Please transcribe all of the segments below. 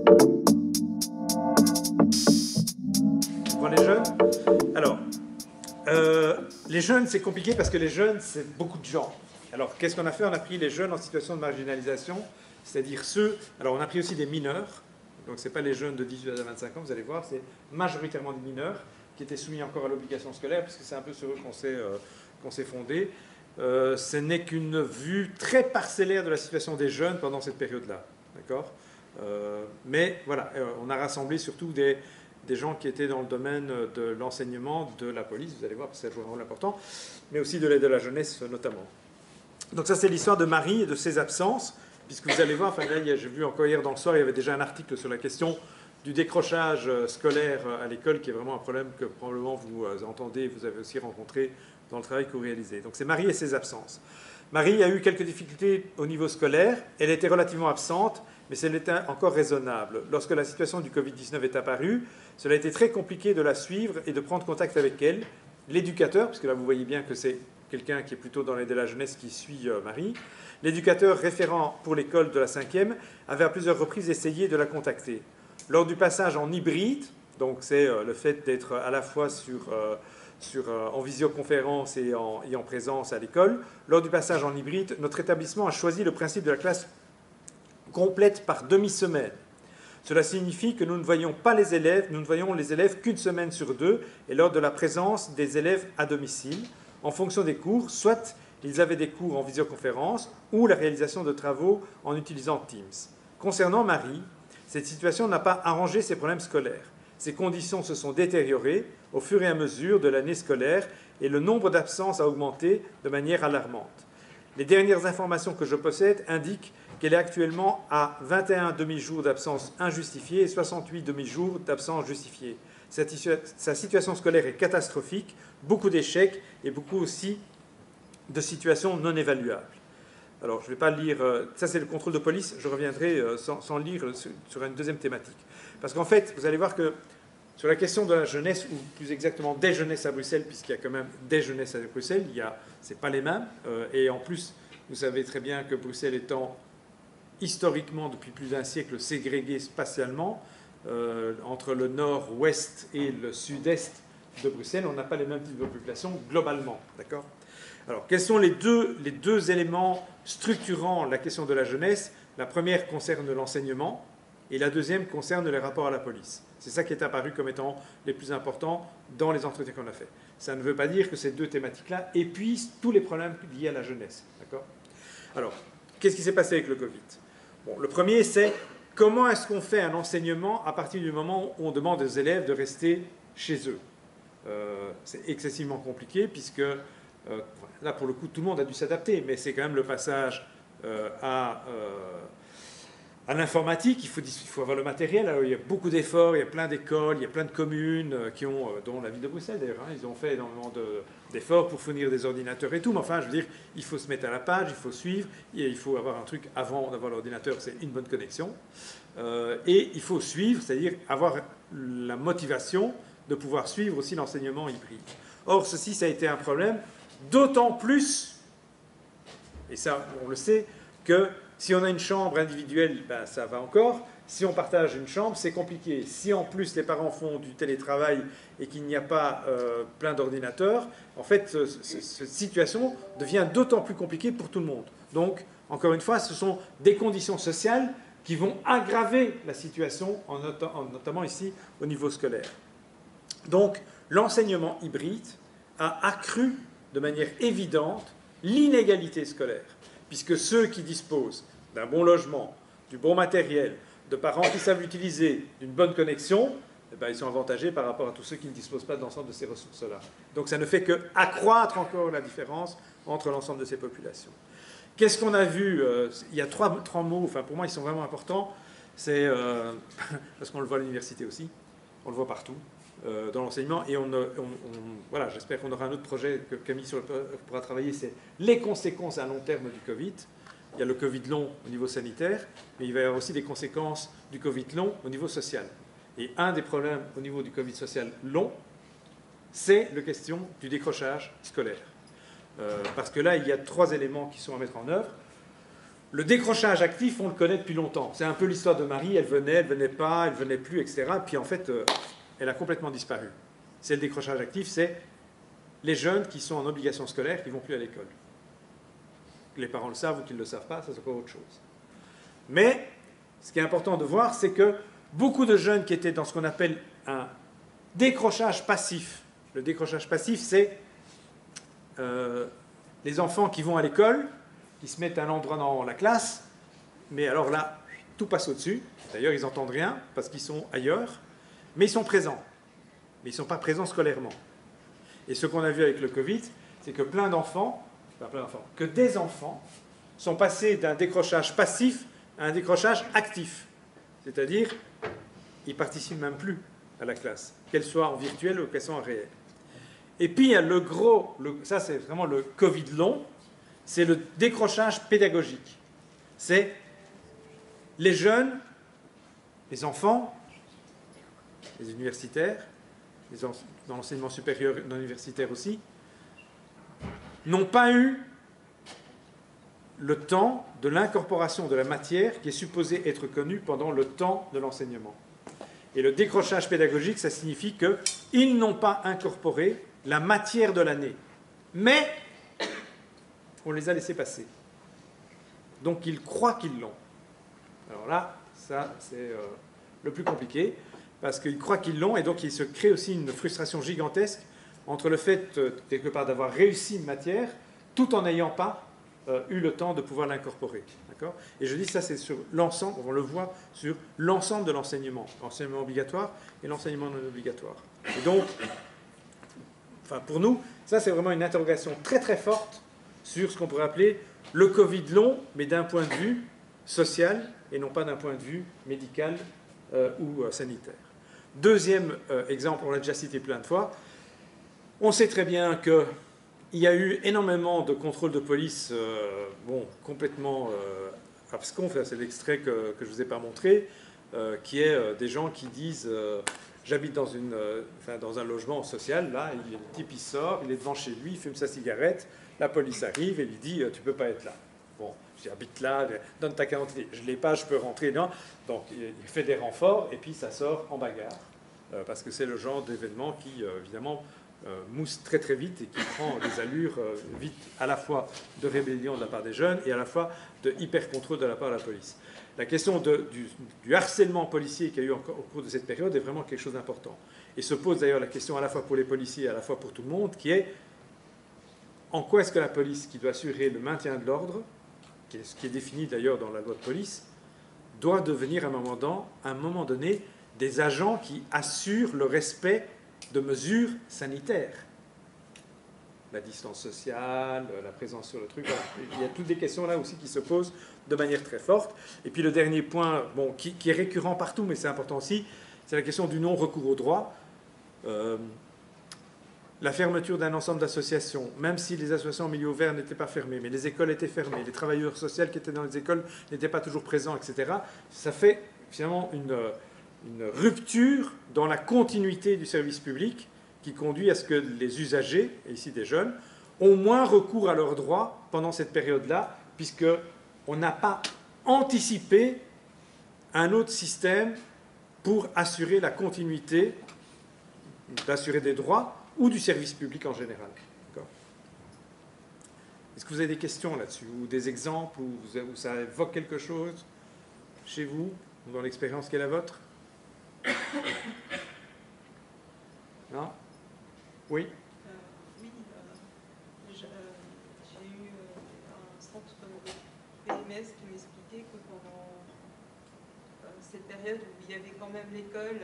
Pour les jeunes, alors, les jeunes, c'est compliqué parce que les jeunes, c'est beaucoup de gens. Alors, qu'est-ce qu'on a fait? On a pris les jeunes en situation de marginalisation, c'est-à-dire ceux... Alors, on a pris aussi des mineurs, donc ce n'est pas les jeunes de 18 à 25 ans, vous allez voir, c'est majoritairement des mineurs qui étaient soumis encore à l'obligation scolaire, puisque c'est un peu sur eux qu'on s'est fondé. Ce n'est qu'une vue très parcellaire de la situation des jeunes pendant cette période-là. D'accord? Mais voilà, on a rassemblé surtout des gens qui étaient dans le domaine de l'enseignement, de la police, vous allez voir, parce que c'est un rôle important, mais aussi de l'aide à la jeunesse notamment. Donc ça, c'est l'histoire de Marie et de ses absences, puisque vous allez voir, enfin là, j'ai vu encore hier dans le soir, il y avait déjà un article sur la question du décrochage scolaire à l'école, qui est vraiment un problème que probablement vous entendez, vous avez aussi rencontré dans le travail que vous réalisez. Donc c'est Marie et ses absences. Marie a eu quelques difficultés au niveau scolaire, elle était relativement absente, mais elle était encore raisonnable. Lorsque la situation du Covid-19 est apparue, cela a été très compliqué de la suivre et de prendre contact avec elle. L'éducateur, puisque là vous voyez bien que c'est quelqu'un qui est plutôt dans l'aide à la jeunesse qui suit Marie, l'éducateur référent pour l'école de la 5e avait à plusieurs reprises essayé de la contacter. Lors du passage en hybride, donc c'est le fait d'être à la fois en visioconférence et en présence à l'école, lors du passage en hybride, notre établissement a choisi le principe de la classe complète par demi-semaine. Cela signifie que nous ne voyons pas les élèves, nous ne voyons les élèves qu'une semaine sur deux, et lors de la présence des élèves à domicile, en fonction des cours, soit ils avaient des cours en visioconférence ou la réalisation de travaux en utilisant Teams. Concernant Marie, cette situation n'a pas arrangé ses problèmes scolaires. Ses conditions se sont détériorées au fur et à mesure de l'année scolaire et le nombre d'absences a augmenté de manière alarmante. Les dernières informations que je possède indiquent qu'elle est actuellement à 21 demi-jours d'absence injustifiée et 68 demi-jours d'absence justifiée. Sa situation scolaire est catastrophique, beaucoup d'échecs et beaucoup aussi de situations non évaluables. Alors, je ne vais pas lire, ça c'est le contrôle de police, je reviendrai sans lire sur une deuxième thématique. Parce qu'en fait, vous allez voir que sur la question de la jeunesse, ou plus exactement des jeunesses à Bruxelles, puisqu'il y a quand même des jeunesses à Bruxelles, ce n'est pas les mêmes, et en plus, vous savez très bien que Bruxelles étant historiquement, depuis plus d'un siècle, ségrégée spatialement, entre le nord-ouest et le sud-est de Bruxelles, on n'a pas les mêmes types de population globalement, d'accord ? Alors, quels sont les deux éléments structurant la question de la jeunesse? La première concerne l'enseignement et la deuxième concerne les rapports à la police. C'est ça qui est apparu comme étant les plus importants dans les entretiens qu'on a faits. Ça ne veut pas dire que ces deux thématiques-là épuisent tous les problèmes liés à la jeunesse. D'accord? Alors, qu'est-ce qui s'est passé avec le Covid? Bon, le premier, c'est comment est-ce qu'on fait un enseignement à partir du moment où on demande aux élèves de rester chez eux? C'est excessivement compliqué puisque... là, pour le coup, tout le monde a dû s'adapter, mais c'est quand même le passage à l'informatique. Il faut avoir le matériel. Alors, il y a beaucoup d'efforts, il y a plein d'écoles, il y a plein de communes qui ont, dont la ville de Bruxelles d'ailleurs, ils ont fait énormément d'efforts pour fournir des ordinateurs et tout. Mais enfin, je veux dire, il faut se mettre à la page, il faut suivre, et il faut avoir un truc avant d'avoir l'ordinateur, c'est une bonne connexion. Et il faut suivre, c'est-à-dire avoir la motivation de pouvoir suivre aussi l'enseignement hybride. Or, ceci, ça a été un problème. D'autant plus, et ça on le sait, que si on a une chambre individuelle, ben, ça va encore. Si on partage une chambre, c'est compliqué. Si en plus les parents font du télétravail et qu'il n'y a pas plein d'ordinateurs, en fait, cette situation devient d'autant plus compliquée pour tout le monde. Donc, encore une fois, ce sont des conditions sociales qui vont aggraver la situation, notamment ici au niveau scolaire. Donc, l'enseignement hybride a accru de manière évidente l'inégalité scolaire, puisque ceux qui disposent d'un bon logement, du bon matériel, de parents qui savent l'utiliser, d'une bonne connexion, eh bien, ils sont avantagés par rapport à tous ceux qui ne disposent pas de l'ensemble de ces ressources-là. Donc ça ne fait qu'accroître encore la différence entre l'ensemble de ces populations. Qu'est-ce qu'on a vu? Il y a trois mots, enfin pour moi ils sont vraiment importants, c'est parce qu'on le voit à l'université aussi, on le voit partout. Dans l'enseignement, et voilà, j'espère qu'on aura un autre projet que Camille pourra travailler, c'est les conséquences à long terme du Covid. Il y a le Covid long au niveau sanitaire, mais il va y avoir aussi des conséquences du Covid long au niveau social. Et un des problèmes au niveau du Covid social long, c'est la question du décrochage scolaire. Parce que là, il y a trois éléments qui sont à mettre en œuvre. Le décrochage actif, on le connaît depuis longtemps. C'est un peu l'histoire de Marie, elle venait pas, elle venait plus, etc. Puis en fait, elle a complètement disparu. C'est le décrochage actif, c'est les jeunes qui sont en obligation scolaire, qui ne vont plus à l'école. Les parents le savent ou qu'ils ne le savent pas, ça c'est encore autre chose. Mais, ce qui est important de voir, c'est que beaucoup de jeunes qui étaient dans ce qu'on appelle un décrochage passif. Le décrochage passif, c'est les enfants qui vont à l'école, qui se mettent à un endroit dans la classe, mais alors là, tout passe au-dessus. D'ailleurs, ils n'entendent rien parce qu'ils sont ailleurs, mais ils sont présents. Mais ils ne sont pas présents scolairement. Et ce qu'on a vu avec le Covid, c'est que que des enfants sont passés d'un décrochage passif à un décrochage actif. C'est-à-dire, ils ne participent même plus à la classe, qu'elle soit en virtuel ou qu'elle soit en réel. Et puis, il y a ça c'est vraiment le Covid long, c'est le décrochage pédagogique. C'est les jeunes, les enfants, les universitaires, dans l'enseignement supérieur et universitaire aussi, n'ont pas eu le temps de l'incorporation de la matière qui est supposée être connue pendant le temps de l'enseignement. Et le décrochage pédagogique, ça signifie qu'ils n'ont pas incorporé la matière de l'année. Mais on les a laissés passer. Donc ils croient qu'ils l'ont. Alors là, ça c'est le plus compliqué, parce qu'ils croient qu'ils l'ont, et donc il se crée aussi une frustration gigantesque entre le fait, quelque part, d'avoir réussi une matière, tout en n'ayant pas eu le temps de pouvoir l'incorporer. D'accord ? Et je dis ça, c'est sur l'ensemble, on le voit, sur l'ensemble de l'enseignement obligatoire et l'enseignement non obligatoire. Et donc, pour nous, ça c'est vraiment une interrogation très très forte sur ce qu'on pourrait appeler le Covid long, mais d'un point de vue social et non pas d'un point de vue médical ou sanitaire. Deuxième exemple, on l'a déjà cité plein de fois, on sait très bien qu'il y a eu énormément de contrôles de police complètement abscons. C'est l'extrait que je ne vous ai pas montré, qui est des gens qui disent j'habite dans un logement social, là, le type il sort, il est devant chez lui, il fume sa cigarette, la police arrive et lui dit tu ne peux pas être là. Bon, j'habite là, donne ta carte d'identité. Je ne l'ai pas, je peux rentrer. Non. Donc il fait des renforts et puis ça sort en bagarre. Parce que c'est le genre d'événement qui, évidemment, mousse très très vite et qui prend des allures vite à la fois de rébellion de la part des jeunes et à la fois de hyper-contrôle de la part de la police. La question du harcèlement policier qu'il y a eu au cours de cette période est vraiment quelque chose d'important. Et se pose d'ailleurs la question à la fois pour les policiers et à la fois pour tout le monde, qui est en quoi est-ce que la police, qui doit assurer le maintien de l'ordre, ce qui est défini d'ailleurs dans la loi de police, doit devenir à un moment donné des agents qui assurent le respect de mesures sanitaires. La distance sociale, la présence sur le truc, voilà. Il y a toutes des questions là aussi qui se posent de manière très forte. Et puis le dernier point, qui est récurrent partout, mais c'est important aussi, c'est la question du non-recours au droit. La fermeture d'un ensemble d'associations, même si les associations en milieu ouvert n'étaient pas fermées, mais les écoles étaient fermées, les travailleurs sociaux qui étaient dans les écoles n'étaient pas toujours présents, etc. Ça fait finalement une rupture dans la continuité du service public qui conduit à ce que les usagers, et ici des jeunes, ont moins recours à leurs droits pendant cette période-là, puisqu'on n'a pas anticipé un autre système pour assurer la continuité, d'assurer des droits, ou du service public en général. Est-ce que vous avez des questions là-dessus, ou des exemples, où ça évoque quelque chose chez vous, ou dans l'expérience qui est la vôtre? Non? Oui? Oui, j'ai eu un centre PMS qui m'expliquait que pendant cette période où il y avait quand même l'école,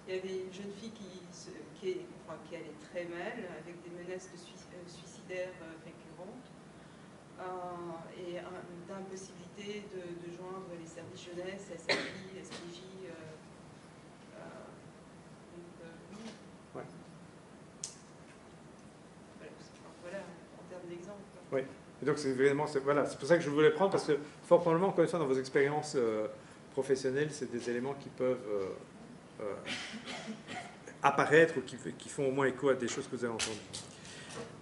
il y avait une jeune fille qui allait très mal, avec des menaces suicidaires récurrentes, et d'impossibilité de joindre les services jeunesse, SFI, SPJ. Oui. Ouais. Voilà, en termes d'exemple. Oui. Et donc c'est vraiment, voilà, c'est pour ça que je voulais prendre, parce que fort probablement, encore une fois, dans vos expériences professionnelles, c'est des éléments qui peuvent apparaître ou qui font au moins écho à des choses que vous avez entendues.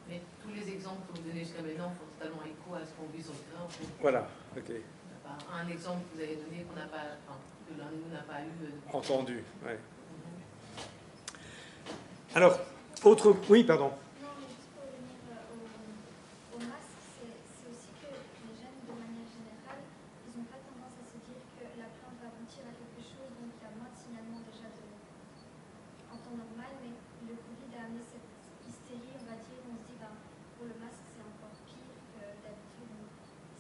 Mais tous les exemples que vous donnez jusqu'à maintenant font totalement écho à ce qu'on vit sur le terrain. Voilà, ok. Un exemple que vous avez donné qu'on n'a pas, enfin, que l'un de nous n'a pas eu. Entendu, ouais. Alors, autre... Oui, pardon. Non, mais juste pour revenir au masque, c'est aussi que les jeunes, de manière générale, ils n'ont pas tendance à se dire que la plainte va aboutir à quelque chose, donc il y a moins de signalement déjà en temps normal, mais le Covid a amené cette hystérie, on va dire, on se dit, ben, pour le masque, c'est encore pire que d'habitude.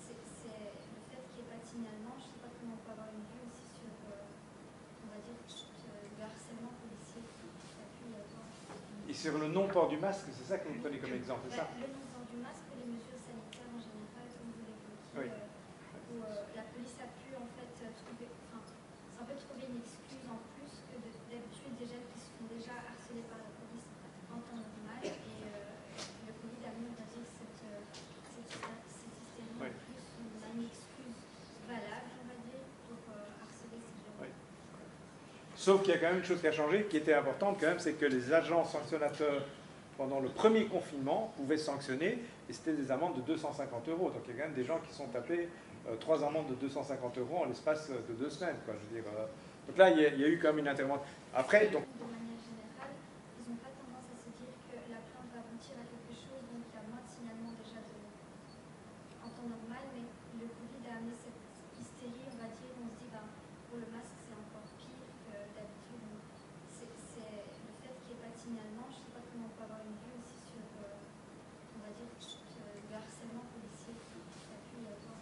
C'est le fait qu'il n'y ait pas de signalement, je ne sais pas comment on peut avoir une vue aussi sur, on va dire, le harcèlement policier qu'il y a pu y avoir. Et sur le non-port du masque, c'est ça que vous prenez comme exemple, c'est ça? Le non-port du masque, les mesures sanitaires en général, comme vous l'évoquiez, où la police a pu en fait trouver, enfin, ça peut trouver une excuse en plus que d'habitude des jeunes qui se font déjà harcelés par la police en temps normal, et le Covid a mis, on va dire, cette hystérie en plus, on a une excuse valable, on va dire, pour harceler ces jeunes. Sauf qu'il y a quand même une chose qui a changé, qui était importante quand même, c'est que les agents sanctionnateurs, pendant le premier confinement, pouvaient sanctionner, et c'était des amendes de 250 €. Donc il y a quand même des gens qui sont tapés 3 amendes de 250 € en l'espace de 2 semaines, quoi, je veux dire. Donc là, il y a eu quand même une intervention. Après, donc... De manière générale, ils n'ont pas tendance à se dire que la plainte va aboutir à quelque chose, donc il y a moins de signalement déjà en temps normal, mais le Covid a amené cette hystérie, on va dire, on se dit, ben, pour le masque, c'est encore pire que d'habitude. C'est le fait qu'il n'y ait pas de signalement, je ne sais pas comment on peut avoir une vue aussi sur, on va dire, le harcèlement policier qu'il y a pu y avoir.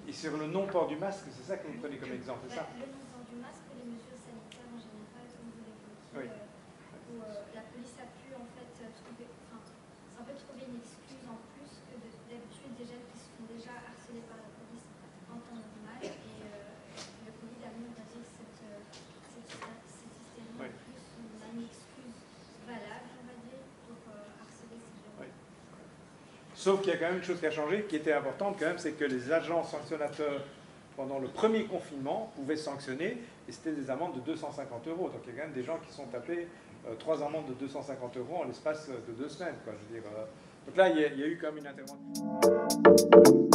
Et sur le non-port du masque, c'est ça que vous prenez comme exemple, c'est ça? Le non-port du masque, les mesures sanitaires en général, comme vous l'évoquiez, où la police a pu en fait trouver, enfin, ça peut trouver une excuse en plus que d'habitude des jeunes qui se font déjà harcelés par la police en temps normal, et le Covid a mis, on va dire, cette hystérie en plus, on a une excuse valable, on va dire, pour harceler ces jeunes. Sauf qu'il y a quand même une chose qui a changé, qui était importante quand même, c'est que les agents sanctionnateurs, pendant le premier confinement, pouvaient sanctionner, et c'était des amendes de 250 €. Donc il y a quand même des gens qui sont tapés 3 amendes de 250 € en l'espace de 2 semaines, quoi, je veux dire. Donc là, il y a eu quand même une intervention.